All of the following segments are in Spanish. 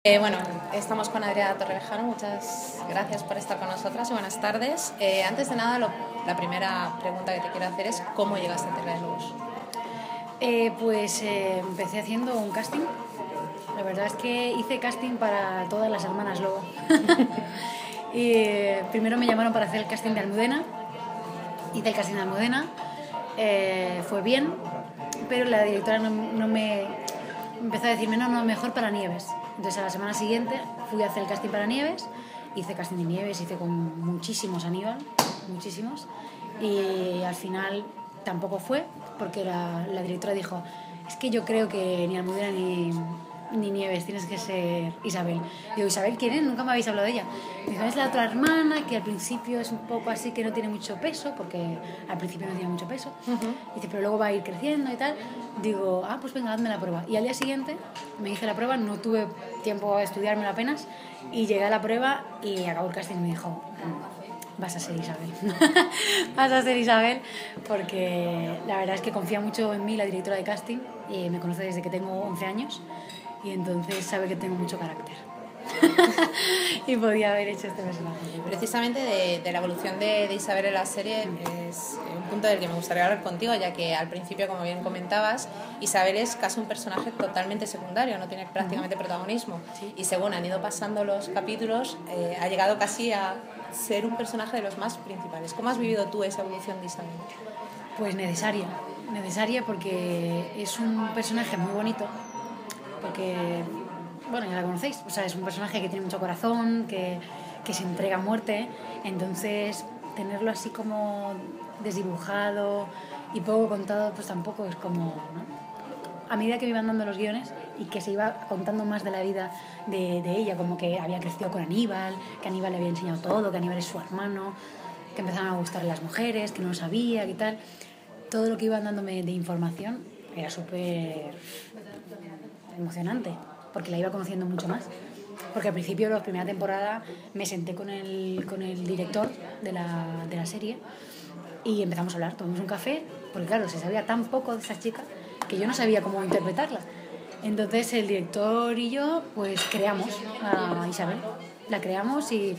Bueno, estamos con Adriana Torrevejano, muchas gracias por estar con nosotras y buenas tardes. Antes de nada, la primera pregunta que te quiero hacer es ¿cómo llegaste a Tierra de Lobos? Empecé haciendo un casting. La verdad es que hice casting para todas las hermanas Lobo. Primero me llamaron para hacer el casting de Almudena. Hice el casting de Almudena. Fue bien, pero la directora no me empezó a decirme no, mejor para Nieves. Entonces a la semana siguiente fui a hacer el casting para Nieves. Hice casting de Nieves, hice con muchísimos Aníbal, muchísimos. Y al final tampoco fue, porque la directora dijo: es que yo creo que ni Almudena ni Nieves, tienes que ser Isabel. Digo, ¿Isabel quién es? Nunca me habéis hablado de ella. Dijo, es la otra hermana que al principio es un poco así, que no tiene mucho peso, porque al principio no tiene mucho peso. Dice, pero luego va a ir creciendo y tal. Digo, pues venga, hazme la prueba. Y al día siguiente me hice la prueba, no tuve tiempo a estudiármela apenas, y llegué a la prueba y acabó el casting y me dijo: vas a ser Isabel. Vas a ser Isabel, porque la verdad es que confía mucho en mí la directora de casting, y me conoce desde que tengo 11 años y entonces sabe que tengo mucho carácter. Y podía haber hecho este personaje. Precisamente de la evolución de Isabel en la serie es un punto del que me gustaría hablar contigo, ya que al principio, como bien comentabas, Isabel es casi un personaje totalmente secundario, no tiene prácticamente protagonismo. Sí. Y según han ido pasando los capítulos, ha llegado casi a ser un personaje de los más principales. ¿Cómo has vivido tú esa evolución de Isabel? Pues necesaria porque es un personaje muy bonito, porque, bueno, ya la conocéis, o sea, es un personaje que tiene mucho corazón, que se entrega a muerte. Entonces tenerlo así como desdibujado y poco contado, pues tampoco es como, ¿no? A medida que me iban dando los guiones y que se iba contando más de la vida de ella, como que había crecido con Aníbal, que Aníbal le había enseñado todo, que Aníbal es su hermano, que empezaban a gustarle las mujeres, que no lo sabía y tal, todo lo que iban dándome de información era súper emocionante, porque la iba conociendo mucho más. Porque al principio, la primera temporada, me senté con el director de la serie y empezamos a hablar, tomamos un café, porque claro, se sabía tan poco de esa chica que yo no sabía cómo interpretarla. Entonces el director y yo pues creamos a Isabel, la creamos y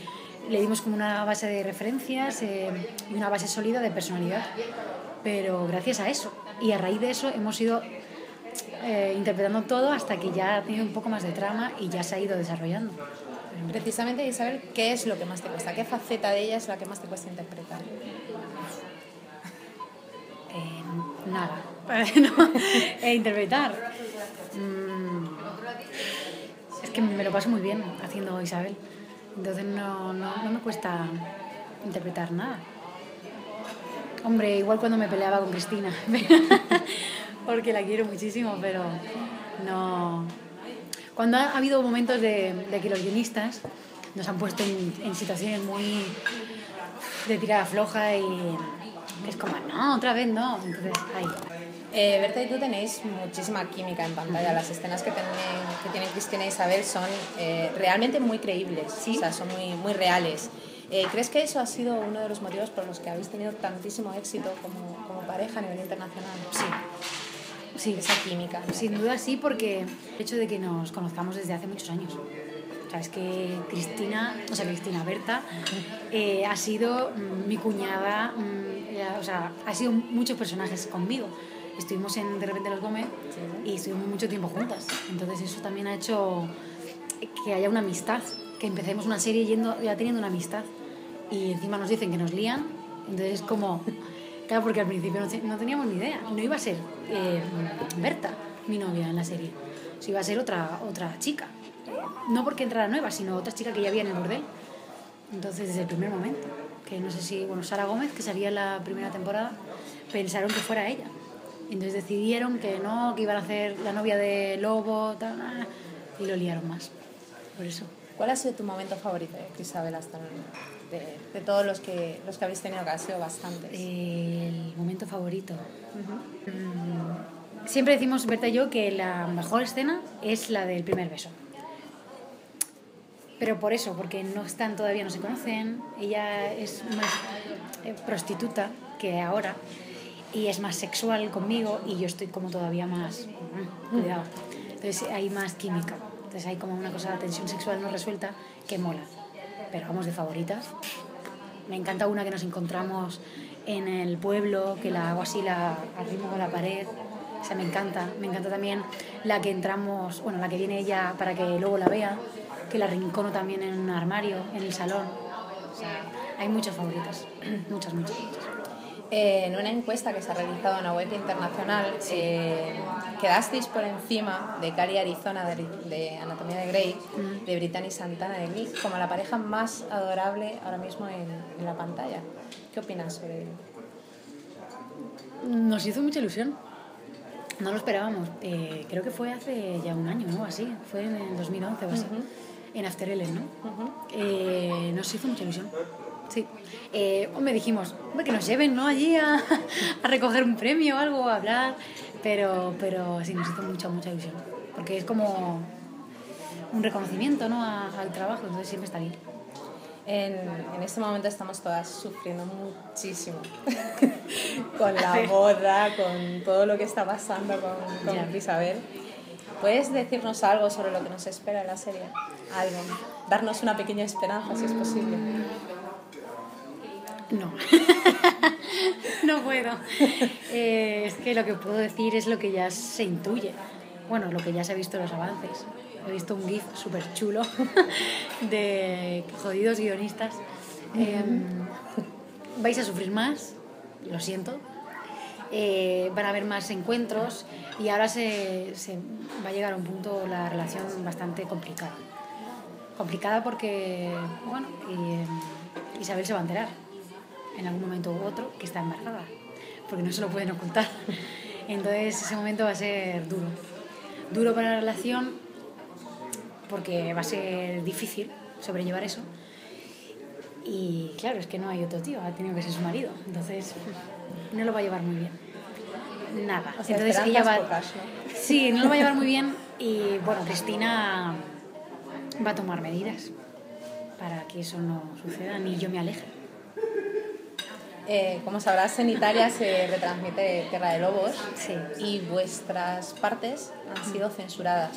le dimos como una base de referencias y una base sólida de personalidad, pero gracias a eso, y a raíz de eso hemos ido interpretando todo hasta que ya ha tenido un poco más de trama y ya se ha ido desarrollando. Precisamente, Isabel, ¿qué es lo que más te cuesta? ¿Qué faceta de ella es la que más te cuesta interpretar? Nada. Interpretar. Es que me lo paso muy bien haciendo Isabel. Entonces no me cuesta interpretar nada. Hombre, igual cuando me peleaba con Cristina. Porque la quiero muchísimo, pero no. Cuando ha habido momentos de que los guionistas nos han puesto en situaciones muy de tirada floja y es como, no, otra vez no. Entonces, ahí. Berta y tú tenéis muchísima química en pantalla. Las escenas que tienen Cristina e Isabel son realmente muy creíbles, ¿sí? O sea, son muy reales. ¿Crees que eso ha sido uno de los motivos por los que habéis tenido tantísimo éxito como pareja a nivel internacional? Sí, esa química. Sin duda sí, porque el hecho de que nos conozcamos desde hace muchos años. O sea, es que Berta, ha sido mi cuñada, o sea, ha sido muchos personajes conmigo. Estuvimos De repente los Gómez y estuvimos mucho tiempo juntas. Entonces eso también ha hecho que haya una amistad, que empecemos una serie ya teniendo una amistad. Y encima nos dicen que nos lían, entonces es como... Claro, porque al principio no teníamos ni idea. No iba a ser Berta, mi novia en la serie. O iba a ser otra chica. No porque entrara nueva, sino otra chica que ya había en el bordel. Entonces, desde el primer momento, que no sé si... Bueno, Sara Gómez, que salía en la primera temporada, pensaron que fuera ella. Entonces decidieron que no, que iban a hacer la novia de Lobo, tal, y lo liaron más. Por eso. ¿Cuál ha sido tu momento favorito, Isabel, hasta de todos los que habéis tenido, que han sido bastantes? El momento favorito. Siempre decimos, Berta y yo, que la mejor escena es la del primer beso. Pero por eso, porque todavía no se conocen, ella es más prostituta que ahora y es más sexual conmigo y yo estoy como todavía más cuidado. Entonces hay más química. Entonces hay como una cosa de tensión sexual no resuelta que mola. Pero vamos, de favoritas, me encanta una que nos encontramos en el pueblo, que la hago así al ritmo con la pared. O sea, me encanta. Me encanta también la que entramos, bueno, la que viene ella para que luego la vea, que la rincono también en un armario, en el salón. O sea, hay muchas favoritas, muchas. En una encuesta que se ha realizado en una web internacional, quedasteis por encima de Cali Arizona de Anatomía de Grey, de Brittany Santana de Glee, como la pareja más adorable ahora mismo en la pantalla. ¿Qué opinas sobre ello? Nos hizo mucha ilusión. No lo esperábamos. Creo que fue hace ya un año, ¿no? Así. Fue en el 2011 o así. En After Ellen, ¿no? Nos hizo mucha ilusión. Sí. Me dijimos, que nos lleven, ¿no? Allí a recoger un premio o algo, a hablar. Pero sí, nos hizo mucha ilusión. Porque es como un reconocimiento, ¿no? Al trabajo, entonces siempre está bien. En este momento estamos todas sufriendo muchísimo con la boda, con todo lo que está pasando con Isabel. ¿Puedes decirnos algo sobre lo que nos espera en la serie? Algo. Darnos una pequeña esperanza, si es posible. No. No puedo. Es que lo que puedo decir es lo que ya se intuye. Bueno, lo que ya se ha visto en los avances. He visto un GIF súper chulo de jodidos guionistas. Vais a sufrir más, lo siento. Van a haber más encuentros y ahora se va a llegar a un punto la relación bastante complicada. Complicada porque, bueno, Isabel se va a enterar en algún momento u otro que está embarazada, porque no se lo pueden ocultar. Entonces ese momento va a ser duro. Duro para la relación porque va a ser difícil sobrellevar eso. Y claro, es que no hay otro tío, ha tenido que ser su marido. Entonces no lo va a llevar muy bien. Nada. O sea, entonces ella va... pocas, ¿no? Sí, no lo va a llevar muy bien. Y bueno, Cristina va a tomar medidas para que eso no suceda ni yo me aleje. Como sabrás, en Italia se retransmite Tierra de Lobos, sí. Y vuestras partes han sido censuradas,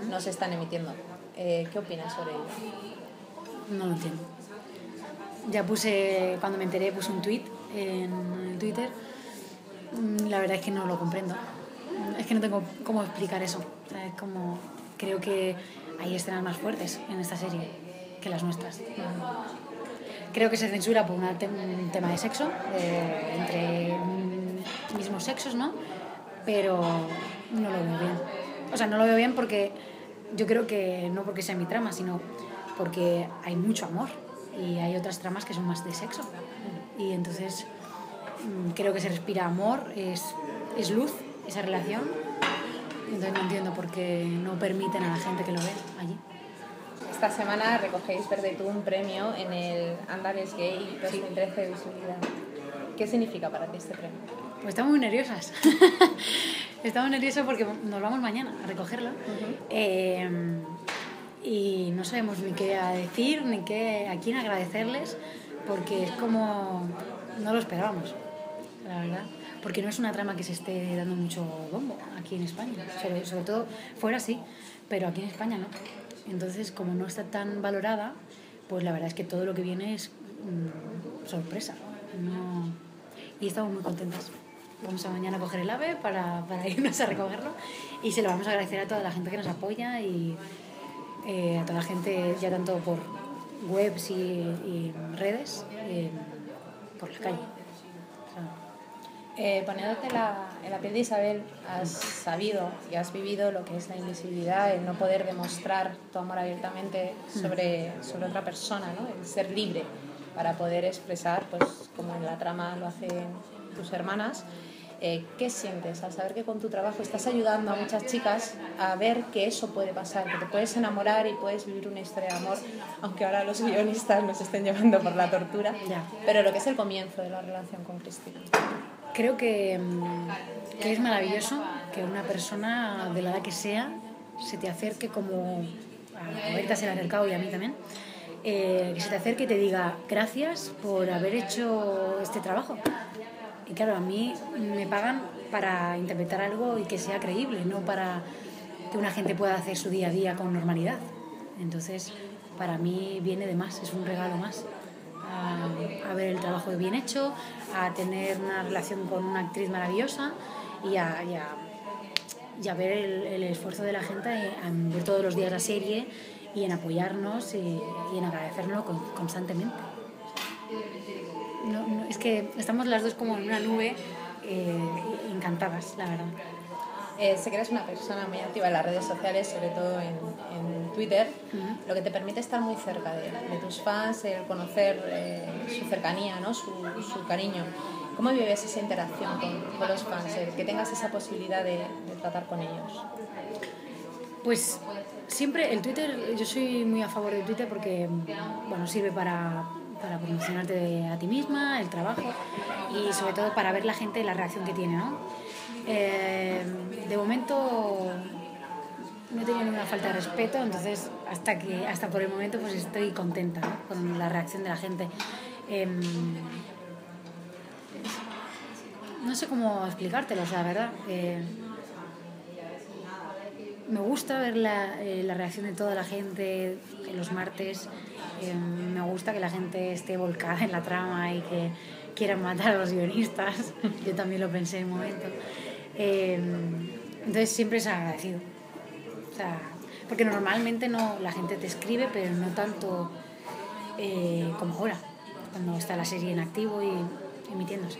no se están emitiendo. ¿Qué opinas sobre ello? No lo entiendo. Ya cuando me enteré, puse un tweet en Twitter. La verdad es que no lo comprendo. Es que no tengo cómo explicar eso. O sea, es como, creo que hay escenas más fuertes en esta serie que las nuestras. Creo que se censura por un tema de sexo, entre mismos sexos, ¿no? Pero no lo veo bien. O sea, no lo veo bien porque yo creo que no porque sea mi trama, sino porque hay mucho amor y hay otras tramas que son más de sexo. Y entonces creo que se respira amor, es luz esa relación. Entonces no entiendo por qué no permiten a la gente que lo vea allí. Esta semana recogéis Verde Tú un premio en el Andares Gay 2013 de visibilidad. ¿Qué significa para ti este premio? Pues estamos muy nerviosas. Estamos nerviosas porque nos vamos mañana a recogerlo. Y no sabemos ni qué decir, ni a quién agradecerles, porque es como... no lo esperábamos, la verdad. Porque no es una trama que se esté dando mucho bombo aquí en España. Sobre todo fuera sí, pero aquí en España no. Entonces, como no está tan valorada, pues la verdad es que todo lo que viene es sorpresa. Y estamos muy contentas. Vamos a mañana a coger el AVE para irnos a recogerlo y se lo vamos a agradecer a toda la gente que nos apoya y a toda la gente, ya tanto por webs y redes, por la calle. Poniéndote en la piel de Isabel, has sabido y has vivido lo que es la invisibilidad, el no poder demostrar tu amor abiertamente sobre otra persona, ¿no? El ser libre para poder expresar, pues como en la trama lo hacen tus hermanas. ¿Qué sientes al saber que con tu trabajo estás ayudando a muchas chicas a ver que eso puede pasar, que te puedes enamorar y puedes vivir una historia de amor, aunque ahora los guionistas nos estén llevando por la tortura, pero lo que es el comienzo de la relación con Cristina? Creo que es maravilloso que una persona de la edad que sea se te acerque, como a Berta se le ha acercado y a mí también, que se te acerque y te diga gracias por haber hecho este trabajo. Y claro, a mí me pagan para interpretar algo y que sea creíble, no para que una gente pueda hacer su día a día con normalidad. Entonces, para mí viene de más, es un regalo más. A ver el trabajo bien hecho, a tener una relación con una actriz maravillosa y a ver el esfuerzo de la gente en ver todos los días la serie y en apoyarnos y en agradecernos constantemente. Es que estamos las dos como en una nube, encantadas, la verdad. Sé que eres una persona muy activa en las redes sociales, sobre todo en Twitter, lo que te permite estar muy cerca de tus fans, el conocer su cercanía, ¿no? su cariño. ¿Cómo vives esa interacción con los fans, que tengas esa posibilidad de tratar con ellos? Pues siempre el Twitter, yo soy muy a favor del Twitter porque bueno, sirve para promocionarte a ti misma, el trabajo y sobre todo para ver la gente la reacción que tiene, ¿no? De momento no he tenido ninguna falta de respeto, entonces hasta por el momento pues estoy contenta, ¿no? Con la reacción de la gente. No sé cómo explicártelo, o sea, la verdad. Me gusta ver la reacción de toda la gente en los martes. Me gusta que la gente esté volcada en la trama y que quieran matar a los guionistas. Yo también lo pensé en un momento. Entonces siempre es agradecido. O sea, porque normalmente no, la gente te escribe, pero no tanto como ahora, cuando está la serie en activo y emitiéndose.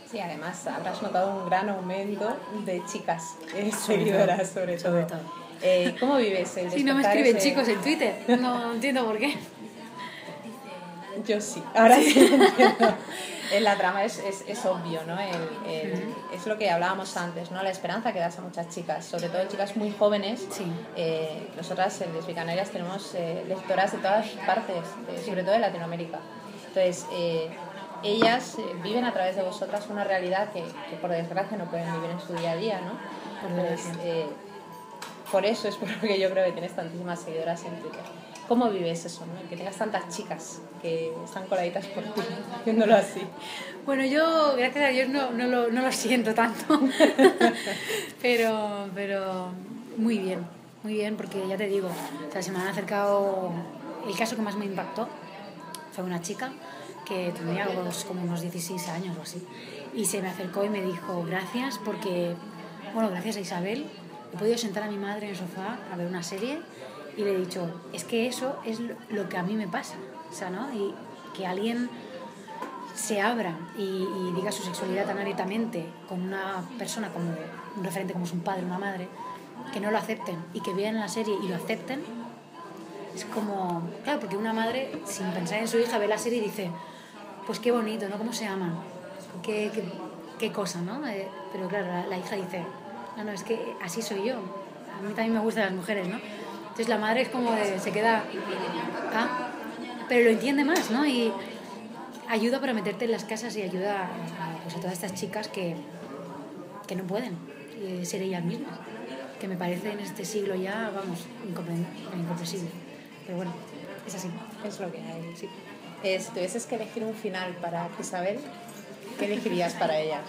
Sí, además habrás notado un gran aumento de chicas seguidoras, sobre todo. ¿Cómo vives el Sí, no me escriben chicos en Twitter, no entiendo por qué. Yo sí, ahora sí entiendo. La trama es obvio, ¿no? Es lo que hablábamos antes, ¿no? La esperanza que das a muchas chicas, sobre todo chicas muy jóvenes. Sí. Nosotras en Lesbicanarias tenemos lectoras de todas partes, sobre todo de Latinoamérica. Entonces, ellas viven a través de vosotras una realidad que por desgracia no pueden vivir en su día a día, ¿no? Entonces, por eso es por lo que yo creo que tienes tantísimas seguidoras en Twitter. ¿Cómo vives eso, ¿no? Que tengas tantas chicas que están coladitas por ti, haciéndolo así? Bueno, yo, gracias a Dios, no lo siento tanto. pero muy bien, porque ya te digo, o sea, se me han acercado. El caso que más me impactó fue una chica que tenía como unos 16 años o así, y se me acercó y me dijo gracias porque, bueno, gracias a Isabel he podido sentar a mi madre en el sofá a ver una serie y le he dicho, es que eso es lo que a mí me pasa, o sea, ¿no? Y que alguien se abra y diga su sexualidad tan abiertamente con una persona como un referente como es un padre, una madre, que no lo acepten y que vean la serie y lo acepten, es como, claro, porque una madre sin pensar en su hija ve la serie y dice, pues qué bonito, ¿no? ¿Cómo se aman? Qué cosa, ¿no? Pero claro, la hija dice, no, es que así soy yo, a mí también me gustan las mujeres, ¿no? Entonces la madre es como se queda, pero lo entiende más, ¿no? Y ayuda para meterte en las casas y ayuda pues a todas estas chicas que no pueden ser ellas mismas, que me parece en este siglo ya, vamos, incomprensible. Pero bueno, es así. Es lo que hay, sí. Si tuvieses que elegir un final para Isabel, ¿qué elegirías para ella?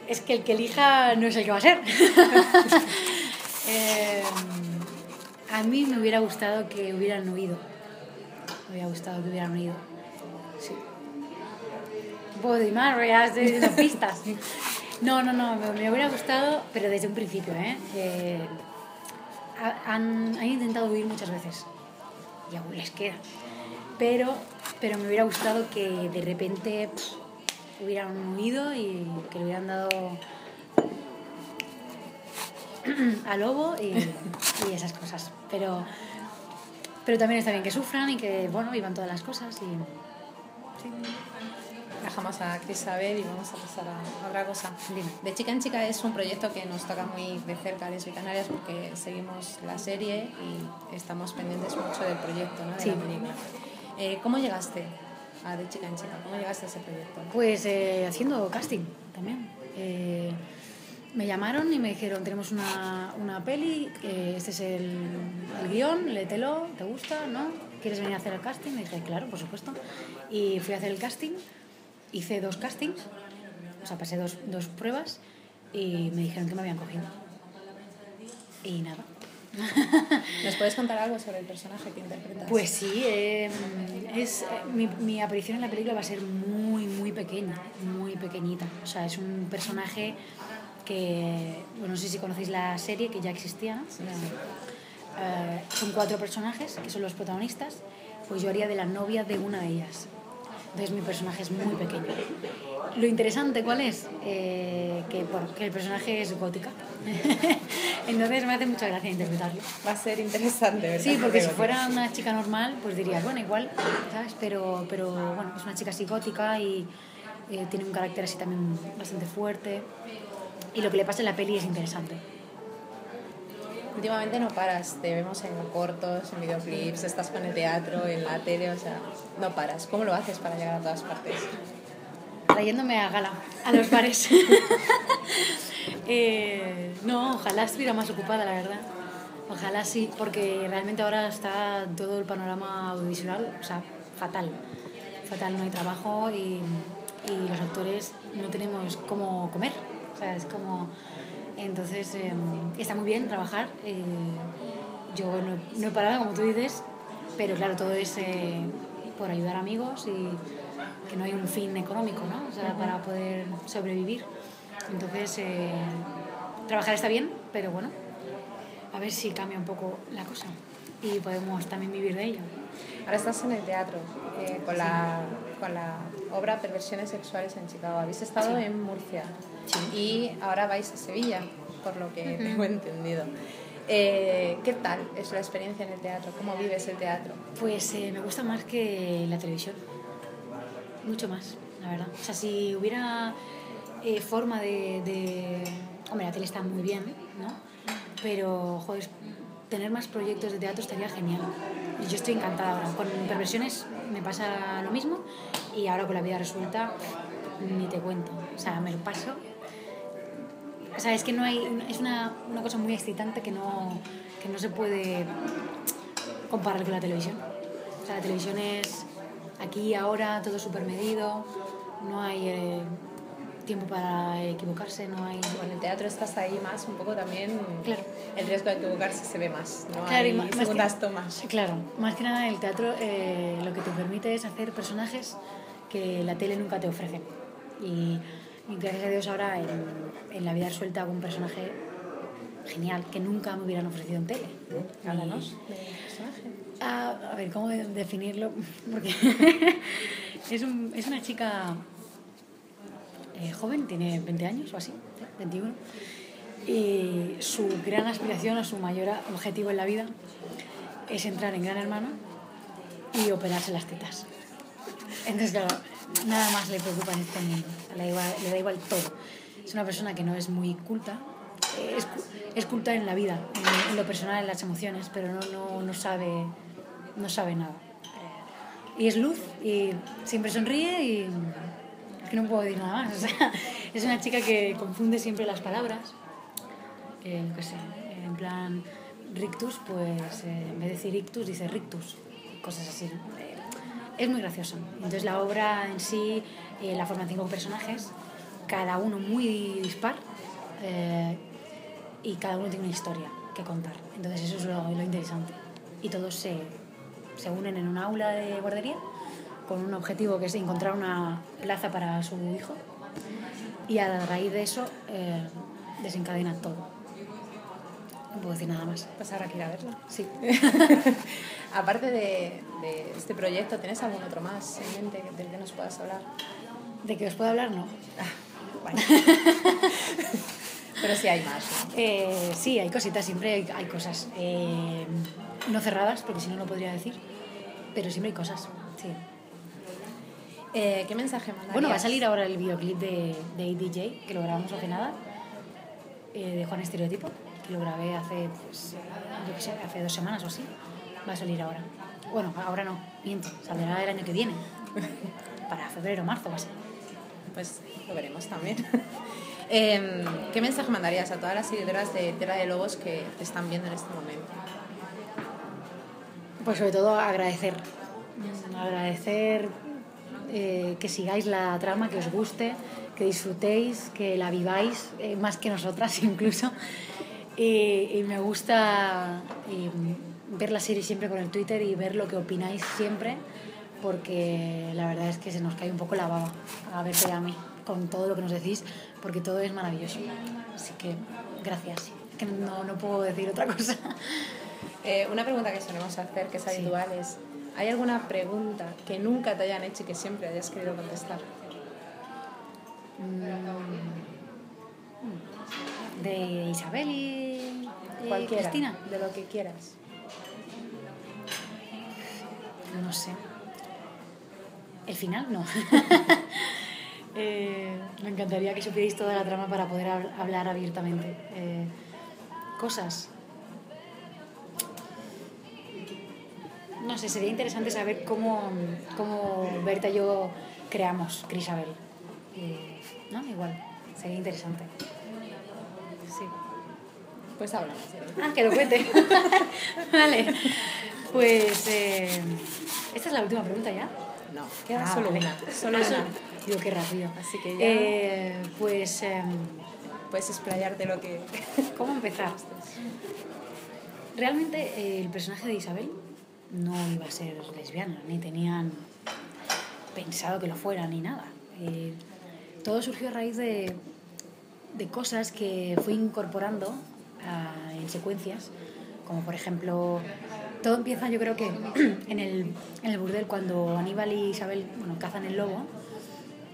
Es que el que elija no es el que va a ser. A mí me hubiera gustado que hubieran huido. Me hubiera gustado que hubieran huido. Sí. Un poco de más, ya estoy dando pistas. No, me hubiera gustado, pero desde un principio, han intentado huir muchas veces y aún les queda. Pero me hubiera gustado que de repente hubieran huido y que le hubieran dado al lobo y esas cosas. Pero también está bien que sufran y que, bueno, vivan todas las cosas y... Sí. Dejamos a Isabel y vamos a pasar a otra cosa. Dime. De Chica en Chica es un proyecto que nos toca muy de cerca a Lesbicanarias porque seguimos la serie y estamos pendientes mucho del proyecto, ¿no? De la película. ¿Cómo llegaste a De Chica en Chica? ¿Cómo llegaste a ese proyecto? Pues haciendo casting también. Me llamaron y me dijeron, tenemos una peli, este es el guión, léetelo, ¿te gusta? ¿No? ¿Quieres venir a hacer el casting? Me dije, claro, por supuesto. Y fui a hacer el casting, hice 2 castings, o sea, pasé dos pruebas y me dijeron que me habían cogido. Y nada. ¿Nos puedes contar algo sobre el personaje que interpretas? Pues sí, mi aparición en la película va a ser muy, muy pequeña, muy pequeñita. O sea, es un personaje que, bueno, no sé si conocéis la serie, que ya existía, ¿no? Sí. Son 4 personajes que son los protagonistas, pues yo haría de la novia de una de ellas. Entonces mi personaje es muy pequeño. Lo interesante, ¿cuál es? Que el personaje es gótica. Entonces me hace mucha gracia interpretarlo. Va a ser interesante, ¿verdad? Sí, porque si fuera una chica normal, pues dirías, bueno, igual, ¿sabes? Pero bueno, es una chica así gótica y tiene un carácter así también bastante fuerte. Y lo que le pasa en la peli es interesante. Últimamente no paras, te vemos en cortos, en videoclips, estás con el teatro, en la tele, o sea, no paras. ¿Cómo lo haces para llegar a todas partes? Trayéndome a gala, a los bares. No, ojalá estuviera más ocupada, la verdad. Ojalá sí, porque realmente ahora está todo el panorama audiovisual, o sea, fatal. Fatal, no hay trabajo y los actores no tenemos cómo comer. O sea, es como... Entonces, está muy bien trabajar. Yo no he parado, como tú dices, pero claro, todo es por ayudar a amigos y que no hay un fin económico, ¿no? O sea, para poder sobrevivir. Entonces, trabajar está bien, pero bueno, a ver si cambia un poco la cosa y podemos también vivir de ello. Ahora estás en el teatro con la obra Perversiones Sexuales en Chicago. Habéis estado en Murcia y ahora vais a Sevilla, por lo que tengo entendido. ¿Qué tal es la experiencia en el teatro? ¿Cómo vives el teatro? Pues me gusta más que la televisión, mucho más, la verdad. O sea, si hubiera forma de... Hombre, la tele está muy bien, ¿no? Pero, joder, tener más proyectos de teatro estaría genial. Y yo estoy encantada ahora. Con Perversiones me pasa lo mismo y ahora con La vida resuelta ni te cuento. O sea, me lo paso. O sea, es que no hay... Es una cosa muy excitante que no se puede comparar con la televisión. O sea, la televisión es aquí, ahora, todo súper medido. No hay... tiempo para equivocarse, no hay... Bueno, en el teatro estás ahí más un poco también, claro. El riesgo de equivocarse se ve más, ¿no? Claro, hay segundas tomas. Claro, más que nada el teatro lo que te permite es hacer personajes que la tele nunca te ofrece. Y gracias a Dios ahora en La vida resuelta hago un personaje genial que nunca me hubieran ofrecido en tele. Háblanos del personaje. A ver, ¿cómo definirlo? Porque es una chica... joven, tiene 20 años o así, 21, y su gran aspiración o su mayor objetivo en la vida es entrar en Gran Hermano y operarse las tetas. Entonces, claro, nada más le preocupa en este mundo, le da igual todo. Es una persona que no es muy culta, es culta en la vida, en lo personal, en las emociones, pero no sabe nada. Y es luz y siempre sonríe y... Es que no puedo decir nada más. O sea, es una chica que confunde siempre las palabras. Qué sé, en plan rictus, pues en vez de decir ictus, dice rictus. Cosas así, ¿no? Es muy gracioso. Entonces la obra en sí la forman 5 personajes, cada uno muy dispar y cada uno tiene una historia que contar. Entonces eso es lo interesante. Y todos se unen en un aula de guardería con un objetivo que es encontrar una plaza para su hijo y a raíz de eso desencadena todo. No puedo decir nada más. Pues ahora quiero verlo. Sí. Aparte de este proyecto, ¿tienes algún otro más en mente del que nos puedas hablar? ¿De que os puedo hablar? No. Bueno. Pero sí hay más, ¿no? Sí, hay cositas, siempre hay cosas. No cerradas, porque si no, no podría decir. Pero siempre hay cosas, sí. ¿Qué mensaje mandarías? Bueno, va a salir ahora el videoclip de ADJ, que lo grabamos hace nada, de Juan Estereotipo, que lo grabé hace, pues, yo qué sé, hace 2 semanas o así. Va a salir ahora. Bueno, ahora no, miento, saldrá el año que viene. Para febrero o marzo va a ser. Pues lo veremos también. ¿Qué mensaje mandarías a todas las seguidoras de Tierra de Lobos que te están viendo en este momento? Pues sobre todo agradecer que sigáis la trama, que os guste, que disfrutéis, que la viváis más que nosotras incluso, Y me gusta ver la serie siempre con el Twitter y ver lo que opináis siempre, porque la verdad es que se nos cae un poco la baba a verte y a mí con todo lo que nos decís, porque todo es maravilloso. Así que gracias. Es que no puedo decir otra cosa. Una pregunta que solemos hacer, que es habitual, es: ¿hay alguna pregunta que nunca te hayan hecho y que siempre hayas querido contestar? De Isabel y Cualquiera, Cristina. de lo que quieras. No sé. El final no. Me encantaría que supierais toda la trama para poder hablar abiertamente. Cosas. No sé, sería interesante saber cómo Berta y yo creamos Crisabel. ¿No? Igual, sería interesante. Sí. Pues habla. Ah, que lo cuente. Vale. Pues esta es la última pregunta ya. No, queda solo vale. una. Solo una. Digo, qué rápido. Así que ya pues puedes explayarte lo que... ¿cómo empezar? Realmente el personaje de Isabel no iba a ser lesbiana, ni tenían pensado que lo fuera, ni nada. Todo surgió a raíz de cosas que fui incorporando en secuencias, como por ejemplo, todo empieza, yo creo que en el burdel, cuando Aníbal y Isabel cazan el lobo,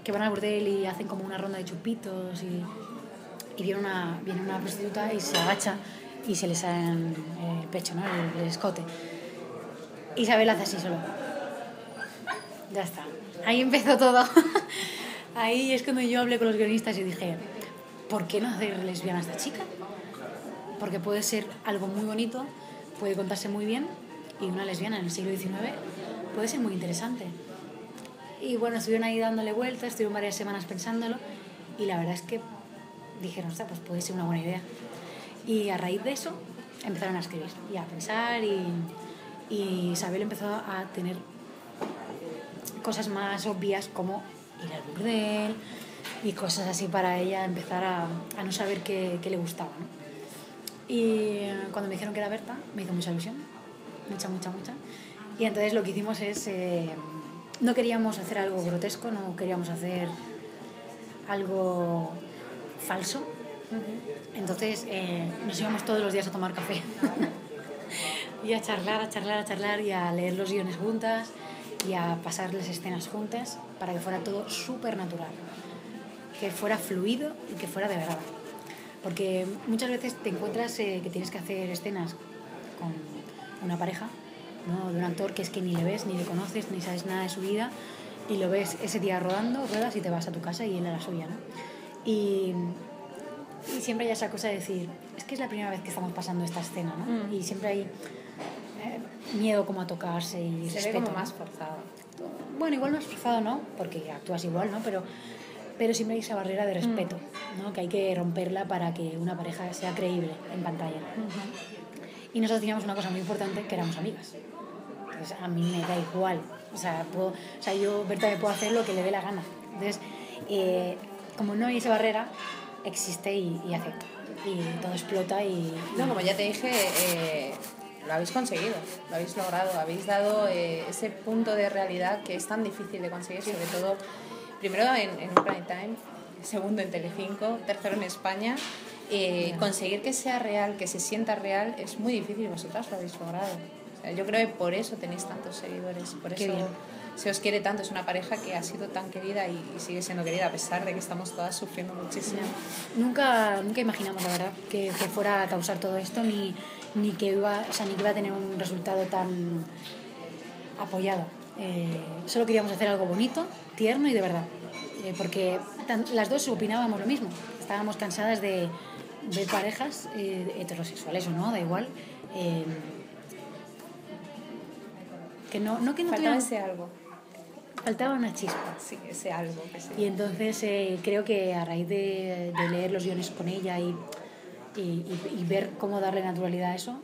que van al burdel y hacen como una ronda de chupitos y viene una prostituta y se agacha y se le sale el pecho, ¿no? el escote. Isabel hace así solo. Ya está. Ahí empezó todo. Ahí es cuando yo hablé con los guionistas y dije, ¿por qué no hacer lesbiana a esta chica? Porque puede ser algo muy bonito, puede contarse muy bien, y una lesbiana en el siglo XIX puede ser muy interesante. Y bueno, estuvieron ahí dándole vueltas, estuvieron varias semanas pensándolo, y la verdad es que dijeron, o sea, pues puede ser una buena idea. Y a raíz de eso empezaron a escribir y a pensar, y Isabel empezó a tener cosas más obvias como ir al burdel y cosas así para ella empezar a no saber qué le gustaba, ¿no? Y cuando me dijeron que era Berta me hizo mucha ilusión, mucha. Y entonces lo que hicimos es, no queríamos hacer algo grotesco, no queríamos hacer algo falso. Entonces nos íbamos todos los días a tomar café y a charlar y a leer los guiones juntas y a pasarles escenas juntas para que fuera todo súper natural, que fuera fluido y que fuera de verdad. Porque muchas veces te encuentras que tienes que hacer escenas con una pareja, ¿no? De un actor que es que ni le ves, ni le conoces, ni sabes nada de su vida, y lo ves ese día rodando, ruedas y te vas a tu casa y él a la suya, ¿no? Y siempre hay esa cosa de decir, es que es la primera vez que estamos pasando esta escena, ¿no? Y siempre hay miedo como a tocarse y se respeto, ve como ¿no? más forzado. Bueno, igual más forzado no, porque actúas igual, ¿no? Pero siempre hay esa barrera de respeto, ¿no? Que hay que romperla para que una pareja sea creíble en pantalla. Y nosotros teníamos una cosa muy importante, que éramos amigas. Entonces, a mí me da igual. O sea, yo, Berta, me puedo hacer lo que le dé la gana. Entonces, como no hay esa barrera, existe y acepto. Y todo explota y... No, como ya te dije, lo habéis conseguido, lo habéis logrado, habéis dado ese punto de realidad que es tan difícil de conseguir, sobre todo, primero en un prime time, segundo en Telecinco, tercero en España. Conseguir que sea real, que se sienta real, es muy difícil y vosotras lo habéis logrado. O sea, yo creo que por eso tenéis tantos seguidores, por eso se os quiere tanto. Es una pareja que ha sido tan querida y sigue siendo querida a pesar de que estamos todas sufriendo muchísimo. Nunca imaginamos, la verdad, que fuera a causar todo esto, ni que iba a tener un resultado tan apoyado. Solo queríamos hacer algo bonito, tierno y de verdad, porque las dos opinábamos lo mismo. Estábamos cansadas de ver parejas heterosexuales o no, da igual, que no faltaba ese algo. Faltaba una chispa. Sí, ese algo. Que sí. Y entonces creo que a raíz de leer los guiones con ella y ver cómo darle naturalidad a eso,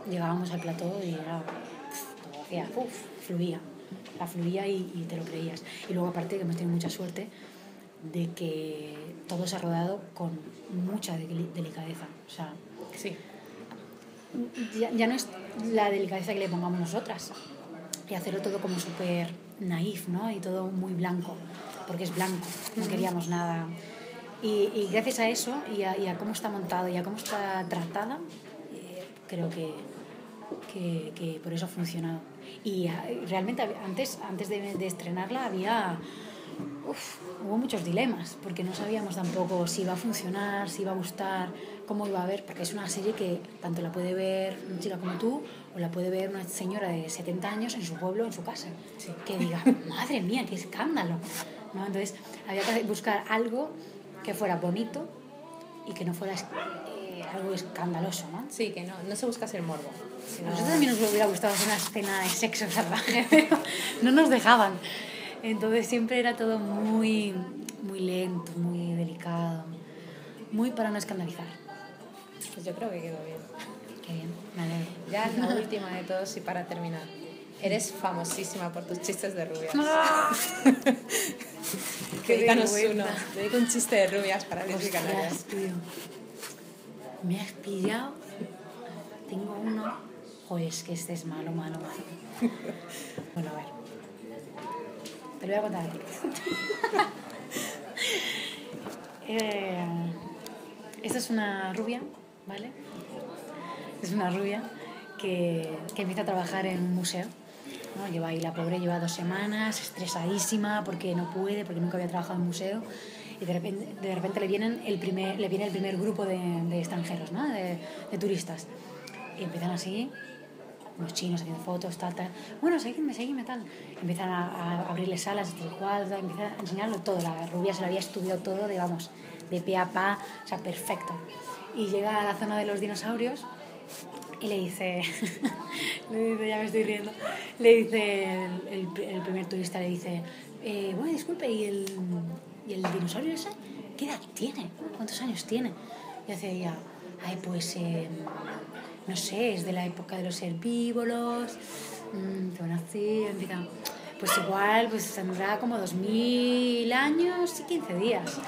llegábamos al plató y era todo hacía fluía y te lo creías. Y luego aparte que hemos tenido mucha suerte de que todo se ha rodado con mucha delicadeza. O sea, Sí. ya no es la delicadeza que le pongamos nosotras, y hacerlo todo como súper naif, ¿no? Y todo muy blanco, porque es blanco, no queríamos nada. Y gracias a eso y a cómo está montado y a cómo está tratada, creo que por eso ha funcionado. Y realmente antes de estrenarla hubo muchos dilemas, porque no sabíamos tampoco si iba a funcionar, si iba a gustar, cómo iba a ver, porque es una serie que tanto la puede ver una chica como tú o la puede ver una señora de 70 años en su pueblo, en su casa, Sí. que diga, madre mía, qué escándalo, ¿no? Entonces había que buscar algo que fuera bonito y que no fuera algo escandaloso, ¿no? Sí, que no se busca ser morbo. A nosotros también nos hubiera gustado hacer una escena de sexo salvaje, pero no nos dejaban. Entonces siempre era todo muy, muy lento, muy delicado, muy para no escandalizar. Pues yo creo que quedó bien. Qué bien, me alegro. Ya la última de todos y para terminar. Eres famosísima por tus chistes de rubias. Dedícanos uno. Dedica un chiste de rubias para Lesbi Canarias. Ostras, tío. Me has pillado. Tengo uno. Joder, es que este es malo. Bueno, a ver. Te lo voy a contar a ti. Esta es una rubia, ¿vale? Es una rubia que empieza a trabajar en un museo, ¿no? Lleva ahí, la pobre lleva 2 semanas, estresadísima porque no puede, porque nunca había trabajado en un museo, y de repente le viene el primer grupo de extranjeros, ¿no? de turistas, y empiezan así, los chinos haciendo fotos, tal. Bueno, seguidme, tal. Empiezan a abrirle salas de cual, empiezan a enseñarlo todo. La rubia se lo había estudiado todo, digamos, de pe a pa, o sea, perfecto. Y llega a la zona de los dinosaurios y le dice, ya me estoy riendo, le dice el primer turista, le dice, bueno, disculpe, ¿y el dinosaurio ese qué edad tiene? ¿Cuántos años tiene? Y hace ella, ay, pues, no sé, es de la época de los herbívoros, bueno, así, empieza, pues igual, pues tendrá como 2000 años y 15 días.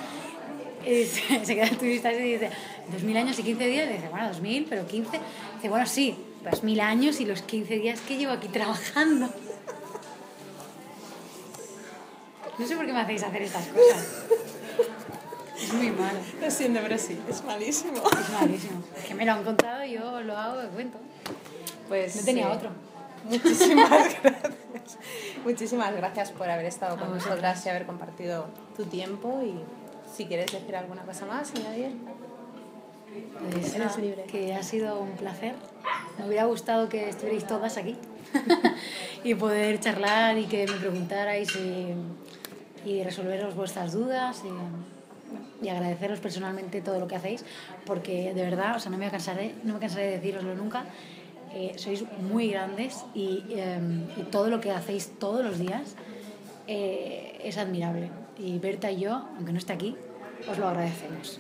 Y se queda el turista y dice, 2000 años y 15 días, y dice, bueno, 2000, pero 15. Dice, bueno, sí, 2000 años y los 15 días que llevo aquí trabajando. No sé por qué me hacéis hacer estas cosas. Es muy malo. Lo siento, pero sí, es malísimo. Es malísimo. Es que me lo han contado y yo lo hago de cuento. Pues No tenía otro. Muchísimas gracias. Muchísimas gracias por haber estado con vosotras. nosotras y haber compartido tu tiempo. Y si quieres decir alguna cosa más, añadir. Pues Eres libre. que ha sido un placer. Me hubiera gustado que estuvierais todas aquí y poder charlar y que me preguntarais y resolveros vuestras dudas y agradeceros personalmente todo lo que hacéis, porque de verdad, o sea, no me cansaré de decíroslo nunca. Sois muy grandes y todo lo que hacéis todos los días es admirable. Y Berta y yo, aunque no esté aquí, os lo agradecemos.